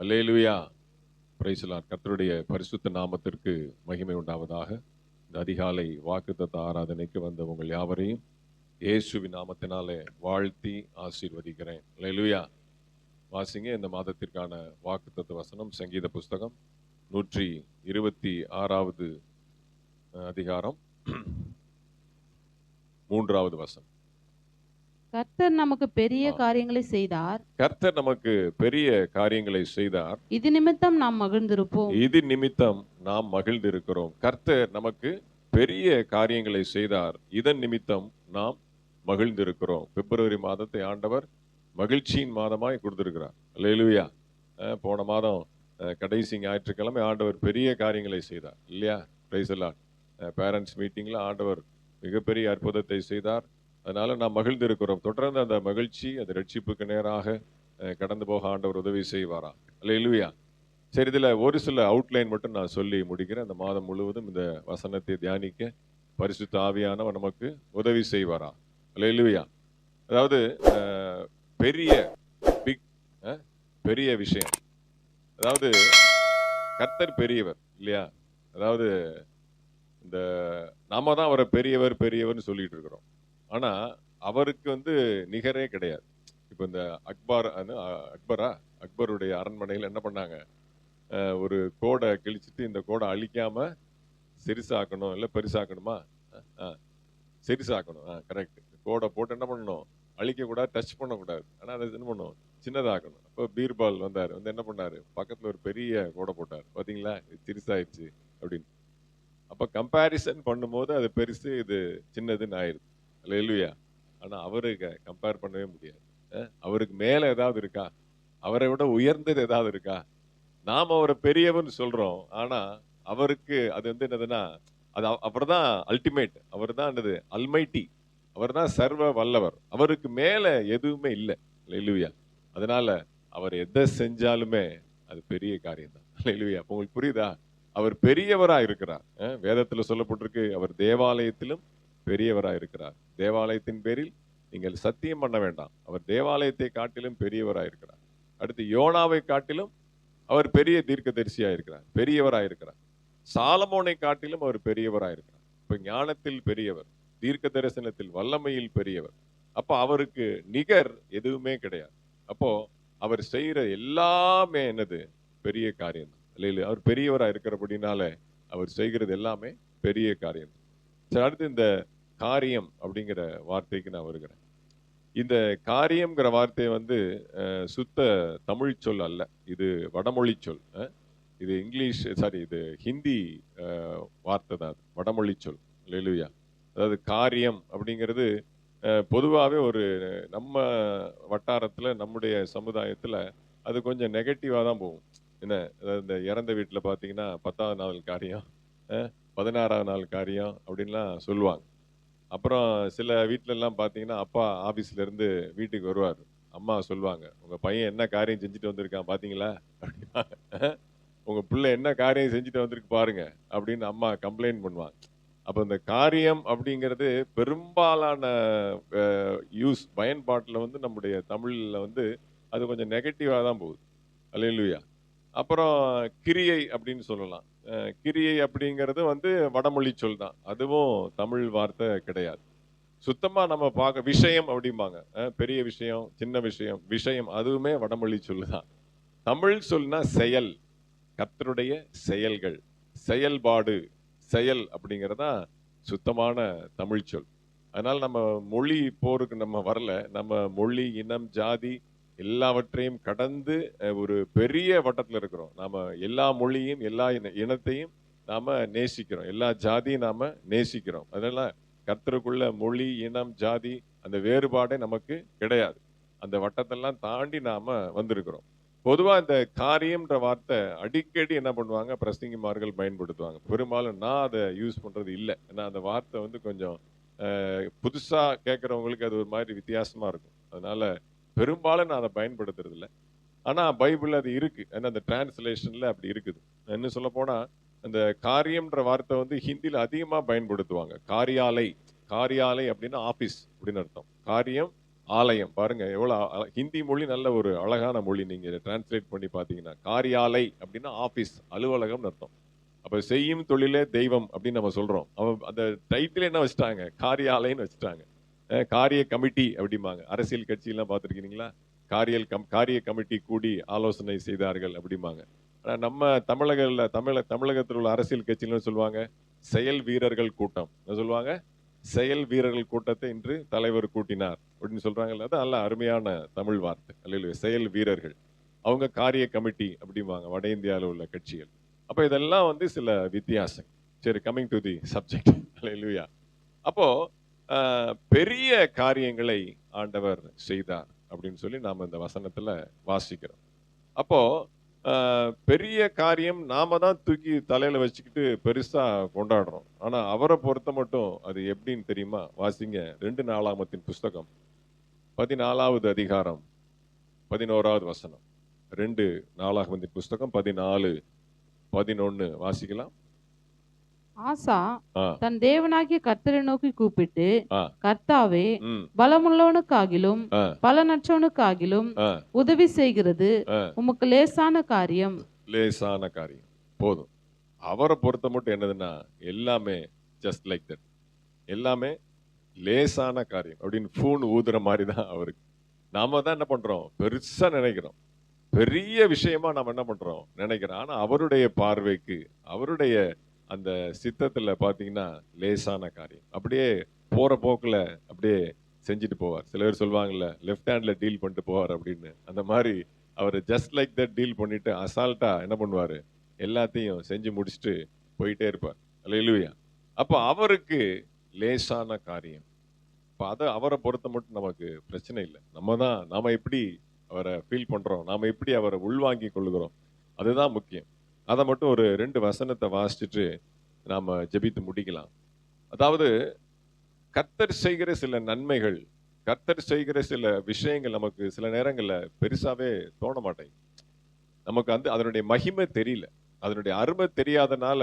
Hallelujah. Praise the Lord. கர்த்தருடைய பரிசுத்த நாமத்திற்கு மகிமை உண்டாவதாக. இந்த அதிகாலை வாக்குத்தத்த ஆராதனைக்கு வந்த உங்கள் யாவரையும் இயேசுவின் நாமத்தினாலே வாழ்த்தி ஆசீர்வதிக்கிறேன். அல்லேலூயா. வாசிங்க இந்த மாதத்திற்கான வாக்குத்தத்த வசனம். சங்கீத புஸ்தகம் 126வது அதிகாரம் 3வது வசனம். கர்த்தர் நமக்கு பெரிய காரியங்களை செய்தார். கர்த்தர் நமக்கு பெரிய காரியங்களை செய்தார். இது நிமித்தம் நாம் மகிழ்ந்திருப்போம். இது நிமித்தம் நாம் மகிழ்ந்திருக்கிறோம். கர்த்தர் நமக்கு பெரிய காரியங்களை செய்தார். இதன் நிமித்தம் நாம் மகிழ்ந்திருக்கிறோம். பிப்ரவரி மாதத்தை ஆண்டவர் மகிழ்ச்சியின் மாதமாய் கொடுத்திருக்கிறார். அல்லேலூயா. போன மாதம் கடைசி ஞாயிற்றுக்கிழமை ஆண்டவர் பெரிய காரியங்களை செய்தார் இல்லையா? Praise the Lord. பேரண்ட்ஸ் மீட்டிங்ல ஆண்டவர் மிகப்பெரிய அற்புதத்தை செய்தார். அதனால நாம் மகிழ்ந்திருக்கிறோம். தொடர்ந்து அந்த மகிழ்ச்சி அந்த ரட்சிப்புக்கு நேராக கடந்து போக ஆண்டவர் உதவி செய்வாரா? அல்லேலூயா. சரி, இதில் ஒரு சில அவுட்லைன் மட்டும் நான் சொல்லி முடிக்கிறேன். அந்த மாதம் முழுவதும் இந்த வசனத்தை தியானிக்க பரிசுத்த ஆவியானவர் நமக்கு உதவி செய்வாரா? அல்லேலூயா. அதாவது பெரிய பெரிய விஷயம், அதாவது கர்த்தர் பெரியவர் இல்லையா? அதாவது இந்த நாம தான் அவரை பெரியவர் பெரியவர்னு சொல்லிட்டு இருக்கிறோம். ஆனா அவருக்கு நிகரே கிடையாது. இப்போ இந்த அக்பருடைய அரண்மனையில் என்ன பண்ணாங்க? ஒரு கோடை கிழிச்சிட்டு இந்த கோடை அழிக்காம சிறுசாக்கணும், இல்லை பெருசாக்கணுமா? சிறுசாக்கணும். கரெக்ட். கோடை போட்டு என்ன பண்ணணும்? அழிக்கக்கூடாது, டச் பண்ணக்கூடாது. ஆனால் அதை என்ன பண்ணணும்? சின்னதாக்கணும். அப்போ பீர்பால் வந்தார். என்ன பண்ணாரு? பக்கத்தில் ஒரு பெரிய கோடை போட்டார். பார்த்தீங்களா, இது சிறுசாயிடுச்சு அப்படின்னு. அப்போ கம்பேரிசன் பண்ணும்போது அது பெருசு, இது சின்னதுன்னு ஆயிடுது. அல்லேலூயா. ஆனால் அவருக்கு கம்பேர் பண்ணவே முடியாது. அவருக்கு மேலே ஏதாவது இருக்கா? அவரை விட உயர்ந்தது ஏதாவது இருக்கா? நாம் அவரை பெரியவர்னு சொல்றோம். ஆனா அவருக்கு அது என்னதுன்னா, அது அவர் தான் அல்டிமேட். அவர் தான் என்னது? அல்மைட்டி. அவர் தான் சர்வ வல்லவர். அவருக்கு மேல எதுவுமே இல்லை. அல்லேலூயா. அதனால அவர் எதை செஞ்சாலுமே அது பெரிய காரியம் தான். அல்லேலூயா. உங்களுக்கு புரியுதா? அவர் பெரியவரா இருக்கிறார். வேதத்துல சொல்லப்பட்டிருக்கு, அவர் தேவாலயத்திலும் பெரியவரா இருக்கிறார். தேவாலயத்தின் பேரில் நீங்கள் சத்தியம் பண்ண வேண்டாம். அவர் தேவாலயத்தை காட்டிலும் பெரியவரா இருக்கிறார். அடுத்து யோனாவை காட்டிலும் அவர் பெரிய தீர்க்கதரிசியா இருக்கிறார், பெரியவரா இருக்கிறார். சாலமோனை காட்டிலும் அவர் பெரியவரா இருக்கிறார். இப்ப ஞானத்தில் பெரியவர், தீர்க்க தரிசனத்தில் வல்லமையில் பெரியவர். அப்ப அவருக்கு நிகர் எதுவுமே கிடையாது. அப்போ அவர் செய்யற எல்லாமே என்னது? பெரிய காரியம் தான். இல்லையா? அவர் பெரியவரா இருக்கிறபடினால அவர் செய்கிறது எல்லாமே பெரிய காரியம். சரி, அடுத்து இந்த காரியம் அப்படிங்கிற வார்த்தைக்கு நான் வருகிறேன். இந்த காரியம்ங்கிற வார்த்தை சுத்த தமிழ் சொல் அல்ல. இது வடமொழி சொல். இது இது ஹிந்தி வார்த்தை தான். வடமொழி சொல். அல்லேலூயா. அதாவது காரியம் அப்படிங்கிறது பொதுவாகவே ஒரு நம்ம வட்டாரத்தில், நம்முடைய சமுதாயத்தில் அது கொஞ்சம் நெகட்டிவாக தான் போகும். என்ன, அதாவது இந்த இறந்த வீட்டில் பார்த்தீங்கன்னா 10வது நாள் காரியம், 16வது நாள் காரியம் அப்படின்லாம் சொல்லுவாங்க. அப்புறம் சில வீட்டிலலாம் பார்த்தீங்கன்னா, அப்பா ஆஃபீஸ்லேருந்து வீட்டுக்கு வருவார். அம்மா சொல்லுவாங்க, உங்கள் பையன் என்ன காரியம் செஞ்சுட்டு வந்திருக்கான் பார்த்தீங்களா? அப்படின்னா, உங்கள் பிள்ளை என்ன காரியம் செஞ்சுட்டு வந்திருக்கு பாருங்க அப்படின்னு அம்மா கம்ப்ளைண்ட் பண்ணுவாங்க. அப்போ இந்த காரியம் அப்படிங்கிறது பெரும்பாலான பயன்பாட்டில் நம்முடைய தமிழில் அது கொஞ்சம் நெகட்டிவாக தான் போகுது. அல்லேலூயா. அப்புறம் கிரியை அப்படின்னு சொல்லலாம். கிரியை அப்படிங்கிறது வடமொழி சொல் தான். அதுவும் தமிழ் வார்த்தை கிடையாது. சுத்தமா நம்ம பார்க்க விஷயம் அப்படிம்பாங்க. பெரிய விஷயம், சின்ன விஷயம், விஷயம் அதுவுமே வடமொழி சொல்லு தான். தமிழ் சொல்னா செயல், கர்த்தருடைய செயல்கள், செயல்பாடு, செயல் அப்படிங்கிறதா சுத்தமான தமிழ் சொல். அதனால நம்ம மொழி போருக்கு நம்ம வரல. நம்ம மொழி, இனம், ஜாதி எல்லாவற்றையும் கடந்து ஒரு பெரிய வட்டத்தில் இருக்கிறோம். நாம எல்லா மொழியும், எல்லா இனத்தையும் நாம நேசிக்கிறோம், எல்லா ஜாதியும் நாம நேசிக்கிறோம். அதனால கர்த்தருக்குள்ள மொழி, இனம், ஜாதி அந்த வேறுபாடே நமக்கு கிடையாது. அந்த வட்டத்தெல்லாம் தாண்டி நாம வந்திருக்கிறோம். பொதுவா இந்த காரியம்ன்ற வார்த்தை அடிக்கடி என்ன பண்ணுவாங்க, பிரசங்கிமார்கள் பயன்படுத்துவாங்க. பெரும்பாலும் நான் அதை யூஸ் பண்றது இல்லை. ஏன்னா அந்த வார்த்தை கொஞ்சம் புதுசா கேட்கறவங்களுக்கு அது ஒரு மாதிரி வித்தியாசமா இருக்கும். அதனால பெரும்பாலும் நான் அதை பயன்படுத்துறது இல்லை. ஆனா பைபிள் அது இருக்கு. ஏன்னா அந்த டிரான்ஸ்லேஷன்ல அப்படி இருக்குது. என்ன சொல்ல போனா, அந்த காரியம்ன்ற வார்த்தை ஹிந்தியில அதிகமா பயன்படுத்துவாங்க. காரியாலை, காரியாலை அப்படின்னா ஆபீஸ் அப்படின்னு அர்த்தம். காரியம் ஆலயம் பாருங்க எவ்வளவு ஹிந்தி மொழி நல்ல ஒரு அழகான மொழி. நீங்க டிரான்ஸ்லேட் பண்ணி பாத்தீங்கன்னா காரியாலை அப்படின்னா ஆபீஸ், அலுவலகம் அர்த்தம். அப்ப செய்யும் தொழிலே தெய்வம் அப்படின்னு நம்ம சொல்றோம். அந்த டைட்டில் என்ன வச்சுட்டாங்க, காரியாலயம்னு வச்சுட்டாங்க. காரிய கமிட்டி அப்படிம்பாங்க. அரசியல் கட்சி எல்லாம் பார்த்துருக்கீங்களா, காரிய கமிட்டி கூடி ஆலோசனை செய்தார்கள் அப்படிம்பாங்க. ஆனா நம்ம தமிழகத்தில் உள்ள அரசியல் கட்சின்னு சொல்லுவாங்க செயல் வீரர்கள் கூட்டம். என்ன சொல்லுவாங்க, செயல் வீரர்கள் கூட்டத்தை இன்று தலைவர் கூட்டினார் அப்படின்னு சொல்றாங்கல்ல. அது நல்ல அருமையான தமிழ் வார்த்தை. அல்ல, செயல் வீரர்கள் அவங்க காரிய கமிட்டி அப்படிம்பாங்க வட இந்தியாவில் உள்ள கட்சிகள். அப்ப இதெல்லாம் வந்து சில வித்தியாசம். சரி, கமிங் டு தி சப்ஜெக்ட். அல்லேலூயா. அப்போ பெரிய காரியங்களை ஆண்டவர் செய்தார் அப்படின்னு சொல்லி நாம இந்த வசனத்துல வாசிக்கிறோம். அப்போ பெரிய காரியம் நாம தான் தூக்கி தலையில வச்சுக்கிட்டு பெருசா கொண்டாடுறோம். ஆனா அவரை பொறுத்த மட்டும் அது எப்படின்னு தெரியுமா? வாசிங்க 2 நாளாகமத்தின் புஸ்தகம் 14வது அதிகாரம் 11வது வசனம். 2 நாளாகமத்தின் புஸ்தகம் 14:11 வாசிக்கலாம். ஆசா ஆ, தன் தேவனாகிய கர்த்தரை நோக்கி கூப்பிட்டு, ஆ, கர்த்தாவே, ம், பலமுள்ளவனுக்காகிலும் ஆ, பலனற்றவனுக்காகிலும் ஆ, உதவி செய்கிறது ஆ. உமக்கு லேசான காரியம். லேசான காரியம் போதும். அவரை பொறுத்த மட்டும் என்னதுன்னா எல்லாமே ஜஸ்ட் லைக் தட், எல்லாமே லேசான காரியம் அப்படின்னு ஃபூன் ஊதுற மாதிரி தான் அவருக்கு. நாம தான் என்ன பண்றோம், பெருசா நினைக்கிறோம், பெரிய விஷயமா நாம என்ன பண்றோம் நினைக்கிறோம். ஆனா அவருடைய பார்வைக்கு, அவருடைய அந்த சித்தத்துல பாத்தீங்கன்னா லேசான காரியம். அப்படியே போற போக்குல அப்படியே செஞ்சுட்டு போவார். சில பேர் சொல்லுவாங்கல்ல லெஃப்ட் ஹேண்ட்ல டீல் பண்ணிட்டு போவார் அப்படின்னு. அந்த மாதிரி அவர் ஜஸ்ட் லைக் தட் டீல் பண்ணிட்டு அசால்ட்டா என்ன பண்ணுவாரு, எல்லாத்தையும் செஞ்சு முடிச்சுட்டு போயிட்டே இருப்பார். அல்லேலூயா. அப்ப அவருக்கு லேசான காரியம். அப்ப அதை அவரை பொறுத்த மட்டும் நமக்கு பிரச்சனை இல்லை. நாம எப்படி அவரை ஃபீல் பண்றோம், நாம எப்படி அவரை உள்வாங்கி கொள்ளுகிறோம், அதுதான் முக்கியம். அதை மட்டும் ஒரு 2 வசனத்தை வாசிச்சுட்டு நாம ஜெபித்து முடிக்கலாம். அதாவது கர்த்தர் செய்கிற சில நன்மைகள், கர்த்தர் செய்கிற சில விஷயங்கள் நமக்கு சில நேரங்கள்ல பெருசாவே தோண மாட்டேங்குது. நமக்கு வந்து அதனுடைய மகிமை தெரியல, அதனுடைய அருமை தெரியாதனால,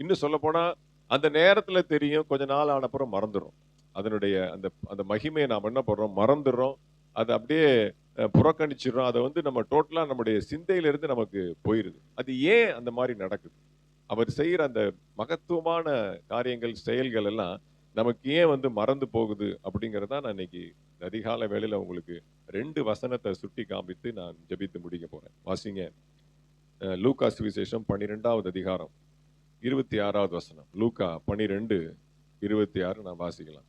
இன்னும் சொல்ல போனா அந்த நேரத்துல தெரியும், கொஞ்ச நாள் ஆன அப்புறம் மறந்துடும். அதனுடைய அந்த அந்த மகிமையை நாம் என்ன பண்றோம், மறந்துடுறோம். அதை அப்படியே புறக்கணிச்சிடுறோம். அதை வந்து நம்ம டோட்டலா நம்முடைய சிந்தையிலிருந்து நமக்கு போயிருது. அது ஏன் அந்த மாதிரி நடக்குது? அவர் செய்யற அந்த மகத்துவமான காரியங்கள், செயல்கள் எல்லாம் நமக்கு ஏன் வந்து மறந்து போகுது அப்படிங்கறத நான் இன்னைக்கு அதிகாலை வேளையில உங்களுக்கு 2 வசனத்தை சுட்டி காண்பித்து நான் ஜெபித்து முடிக்க போறேன். வாசிங்க. லூக்கா சுவிசேஷம் 12வது அதிகாரம் 26வது வசனம். லூக்கா 12:26 நான் வாசிக்கலாம்.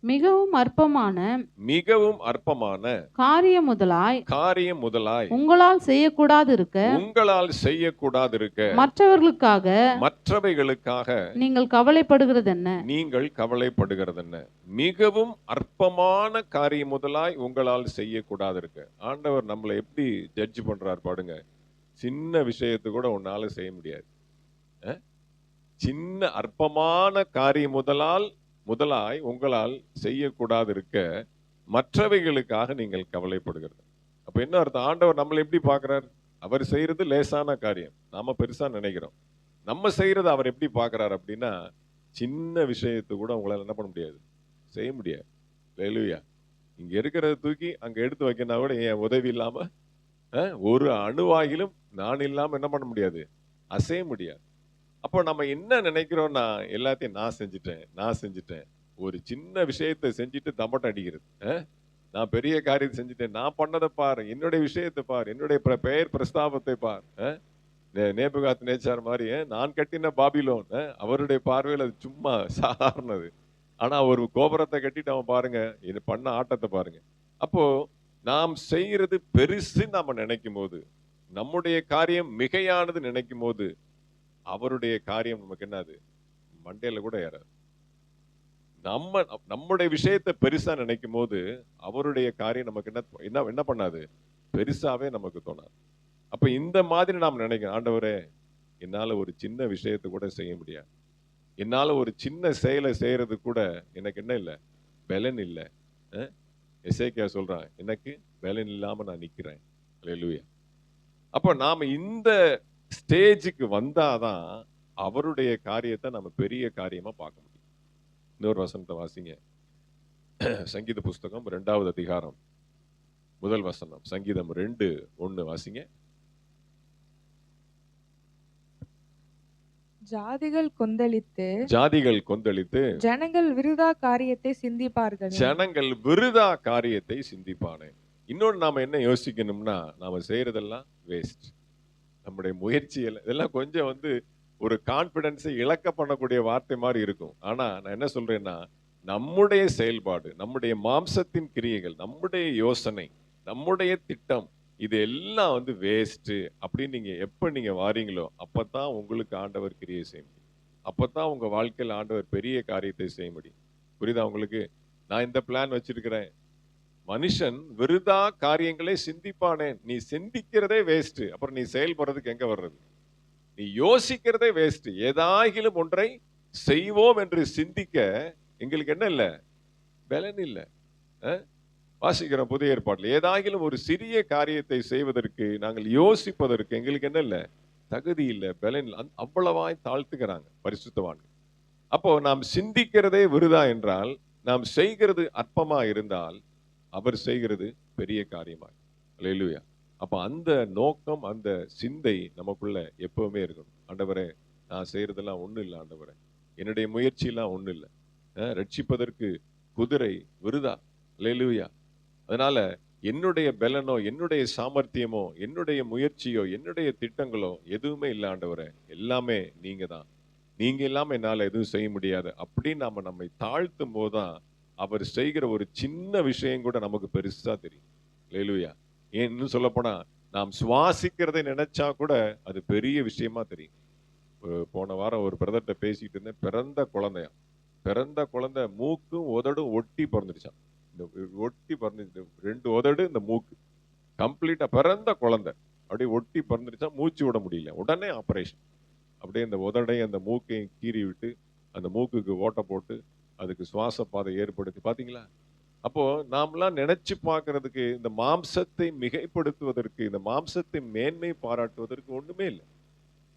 மிகவும் அற்பமான காரியம் முதலாய் உங்களால் செய்யக்கூடாதிருக்க மற்றவைகளுக்காக நீங்கள் கவலைப்படுகிறது என்ன? மிகவும் அற்பமான காரியம் முதலாய் உங்களால் செய்யக்கூடாதிருக்க. ஆண்டவர் நம்மளை எப்படி ஜட்ஜ் பண்றார் பாருங்க. சின்ன விஷயத்தை கூட உன்னால செய்ய முடியாது. சின்ன அற்பமான காரியம் முதலாய் உங்களால் செய்யக்கூடாது இருக்க மற்றவைகளுக்காக நீங்கள் கவலைப்படுகிறது. அப்ப என்ன அர்த்தம்? ஆண்டவர் நம்மளை எப்படி பார்க்கிறார்? அவர் செய்யறது லேசான காரியம், நாம பெருசா நினைக்கிறோம். நம்ம செய்யறது அவர் எப்படி பார்க்கிறார் அப்படின்னா, சின்ன விஷயத்தை கூட உங்களால என்ன பண்ண முடியாது, செய்ய முடியாது. அல்லேலூயா. இங்க இருக்கிறத தூக்கி அங்க எடுத்து வைக்கனா கூட என் உதவி இல்லாம ஒரு அணுவாகிலும் நான் இல்லாம என்ன பண்ண முடியாது, அசைய முடியாது. அப்போ நம்ம என்ன நினைக்கிறோம்னா, எல்லாத்தையும் நான் செஞ்சுட்டேன். ஒரு சின்ன விஷயத்தை செஞ்சுட்டு தம்பட்டம் அடிக்கிறது. நான் பெரிய காரியத்தை செஞ்சுட்டேன், நான் பண்ணதை பார், என்னுடைய விஷயத்தை பார், என்னுடைய பெயர் பிரஸ்தாபத்தை பார். நேபுகாத் நேச்சார் மாதிரி நான் கட்டின பாபிலோன், அவருடைய பார்வையில் அது சும்மா சாதாரணது. ஆனா ஒரு கோபுரத்தை கட்டிட்டு அவன் பாருங்க, இது பண்ண ஆட்டத்தை பாருங்க. அப்போ நாம் செய்யறது பெருசு நாம நினைக்கும் போது, நம்முடைய காரியம் மிகையானது நினைக்கும் போது, அவருடைய காரியம் நமக்கு என்னது, மண்டையில கூட ஏறாது. நம்முடைய விஷயத்தை பெருசா நினைக்கும் போது அவருடைய காரியம் நமக்கு என்ன பண்ணாது, பெருசாவே நமக்கு தோணாது. அப்ப இந்த மாதிரி நாம் நினைக்கிறோம், ஆண்டவரே என்னால ஒரு சின்ன விஷயத்தை கூட செய்ய முடியாது, என்னால ஒரு சின்ன செயலை செய்யறது கூட எனக்கு என்ன இல்லை, பலன் இல்லை. எசேக்கியா சொல்றான், எனக்கு பலன் இல்லாம நான் நிக்கிறேன். அல்லேலூயா. அப்ப நாம இந்த ஸ்டேஜுக்கு வந்தாதான் அவருடைய காரியத்தை நம்ம பெரிய காரியமா பார்க்க முடியும். இன்னொரு வசனத்தை வாசிங்க. சங்கீத புஸ்தகம் 2வது அதிகாரம் 1 வசனம். சங்கீதம் 2:1 வாசிங்க. ஜாதிகள் கொந்தளித்து ஜனங்கள் விருதா காரியத்தை சிந்திப்பார்கள். ஜனங்கள் விருதா காரியத்தை சிந்திப்பானே. இன்னொன்று நாம என்ன யோசிக்கணும்னா, நாம செய்யறதெல்லாம் வேஸ்ட். நம்முடைய முயற்சிகள் இதெல்லாம் கொஞ்சம் ஒரு கான்பிடன்ஸை இழக்க பண்ணக்கூடிய வார்த்தை மாதிரி இருக்கும். ஆனா நான் என்ன சொல்றேன்னா, நம்முடைய செயல்பாடு, நம்முடைய மாம்சத்தின் கிரியைகள், நம்முடைய யோசனை, நம்முடைய திட்டம், இது எல்லாம் வேஸ்ட் அப்படின்னு நீங்க எப்ப நீங்க வாரீங்களோ அப்பதான் உங்களுக்கு ஆண்டவர் கிரியை செய்ய முடியும். அப்பதான் உங்க வாழ்க்கையில் ஆண்டவர் பெரிய காரியத்தை செய்ய முடியும். புரியுதா உங்களுக்கு? நான் இந்த பிளான் வச்சிருக்கிறேன். மனுஷன் விருதா காரியங்களை சிந்திப்பானேன். நீ சிந்திக்கிறதே வேஸ்ட், அப்புறம் நீ செயல்படுறதுக்கு எங்க வர்றது? நீ யோசிக்கிறதே வேஸ்ட். ஏதாகிலும் ஒன்றை செய்வோம் என்று சிந்திக்க எங்களுக்கு என்ன இல்லை? பலன் இல்லை. வாசிக்கிறோம் புதிய ஏற்பாட்டில், ஏதாகிலும் ஒரு சிறிய காரியத்தை செய்வதற்கு நாங்கள் யோசிப்பதற்கு எங்களுக்கு என்ன இல்லை? தகுதி இல்லை, பலன் இல்லை. அவ்வளவாய் தாழ்த்துக்கிறாங்க பரிசுத்தவான்கள். அப்போ நாம் சிந்திக்கிறதே விருதா என்றால், நாம் செய்கிறது அற்பமா இருந்தால் அவர் செய்கிறது பெரிய காரியமாய். அல்லேலூயா. அப்ப அந்த நோக்கம், அந்த சிந்தை நமக்குள்ள எப்பவுமே இருக்கணும். ஆண்டவரே, நான் செய்யறதெல்லாம் ஒண்ணும் இல்லை. ஆண்டவரே, என்னுடைய முயற்சி எல்லாம் ஒண்ணும் இல்லை. ரட்சிப்பதற்கு குதிரை விருதா. அல்லேலூயா. அதனால என்னுடைய பலனோ, என்னுடைய சாமர்த்தியமோ, என்னுடைய முயற்சியோ, என்னுடைய திட்டங்களோ எதுவுமே இல்லை ஆண்டவரே, எல்லாமே நீங்க தான். நீங்க இல்லாம என்னால எதுவும் செய்ய முடியாது அப்படின்னு நாம நம்மை தாழ்த்தும் போதுதான் அவர் செய்கிற ஒரு சின்ன விஷயம் கூட நமக்கு பெருசா தெரியும். அல்லேலூயா. ஏன்னு சொல்ல போனா, நாம் சுவாசிக்கிறதை நினைச்சா கூட அது பெரிய விஷயமா தெரியும். போன வாரம் ஒரு பிரதர்கிட்ட பேசிட்டு இருந்தேன். பிறந்த குழந்தை மூக்கும் உதடும் ஒட்டி பிறந்துருச்சான். இந்த ஒட்டி பிறந்துச்சு, 2 உதடு, இந்த மூக்கு கம்ப்ளீட்டா. பிறந்த குழந்தை அப்படியே ஒட்டி பிறந்துருச்சா, மூச்சு விட முடியல. உடனே ஆபரேஷன். அப்படியே அந்த உதடையும் அந்த மூக்கையும் கீறி விட்டு அந்த மூக்குக்கு ஓட்டை போட்டு அதுக்கு சுவாச பாதை ஏற்படுத்தி. பாத்தீங்களா? அப்போ நாமெல்லாம் நினைச்சு பார்க்கறதுக்கு, இந்த மாம்சத்தை மிகைப்படுத்துவதற்கு, இந்த மாம்சத்தை மேன்மை பாராட்டுவதற்கு ஒண்ணுமே இல்லை.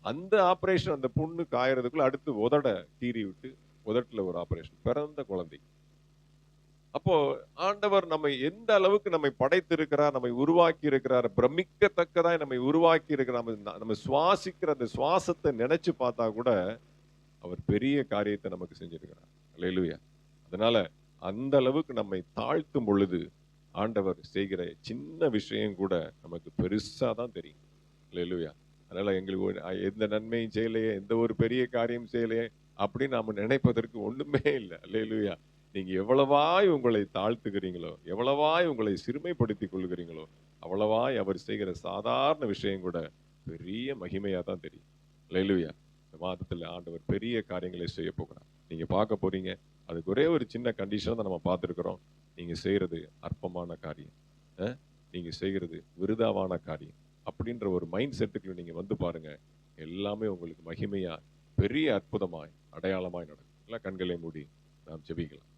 அந்த ஆபரேஷன், அந்த புண்ணு காயறதுக்குள்ள அடுத்து உதட கீறி விட்டு உதட்டுல ஒரு ஆபரேஷன். பிறந்த குழந்தை. அப்போ ஆண்டவர் நம்மை எந்த அளவுக்கு நம்மை படைத்திருக்கிறார், நம்மை உருவாக்கி இருக்கிறார், பிரமிக்கத்தக்கதாய் நம்மை உருவாக்கி இருக்கிறார். நம்ம சுவாசிக்கிற அந்த சுவாசத்தை நினைச்சு பார்த்தா கூட அவர் பெரிய காரியத்தை நமக்கு செஞ்சிருக்கிறார். அல்லேலூயா. அதனால அந்த அளவுக்கு நம்மை தாழ்த்தும் பொழுது ஆண்டவர் செய்கிற சின்ன விஷயம் கூட நமக்கு பெருசா தான் தெரியும். அல்லேலூயா. அதனால எங்களுக்கு எந்த நன்மையும் செய்யலையே, எந்த ஒரு பெரிய காரியம் செய்யலையே அப்படின்னு நாம நினைப்பதற்கு ஒண்ணுமே இல்லை. அல்லேலூயா. நீங்க எவ்வளவாய் உங்களை தாழ்த்துகிறீங்களோ, எவ்வளவாய் உங்களை சிறுமைப்படுத்திக் கொள்கிறீங்களோ, அவ்வளவாய் அவர் செய்கிற சாதாரண விஷயம் கூட பெரிய மகிமையா தான் தெரியும். அல்லேலூயா. இந்த மாதத்துல ஆண்டவர் பெரிய காரியங்களை செய்ய போகிறார். நீங்க பார்க்க போறீங்க. அதுக்கு ஒரே ஒரு சின்ன கண்டிஷன் தான் நம்ம பார்த்துருக்கிறோம். நீங்க செய்யறது அற்பமான காரியம், நீங்க செய்கிறது விருதாவான காரியம் அப்படின்ற ஒரு மைண்ட் செட்டுக்குள்ள நீங்க பாருங்க. எல்லாமே உங்களுக்கு மகிமையா, பெரிய அற்புதமாய், அடையாளமாய் நடக்கும். எல்லாம் கண்களை மூடி நாம் ஜெபிக்கலாம்.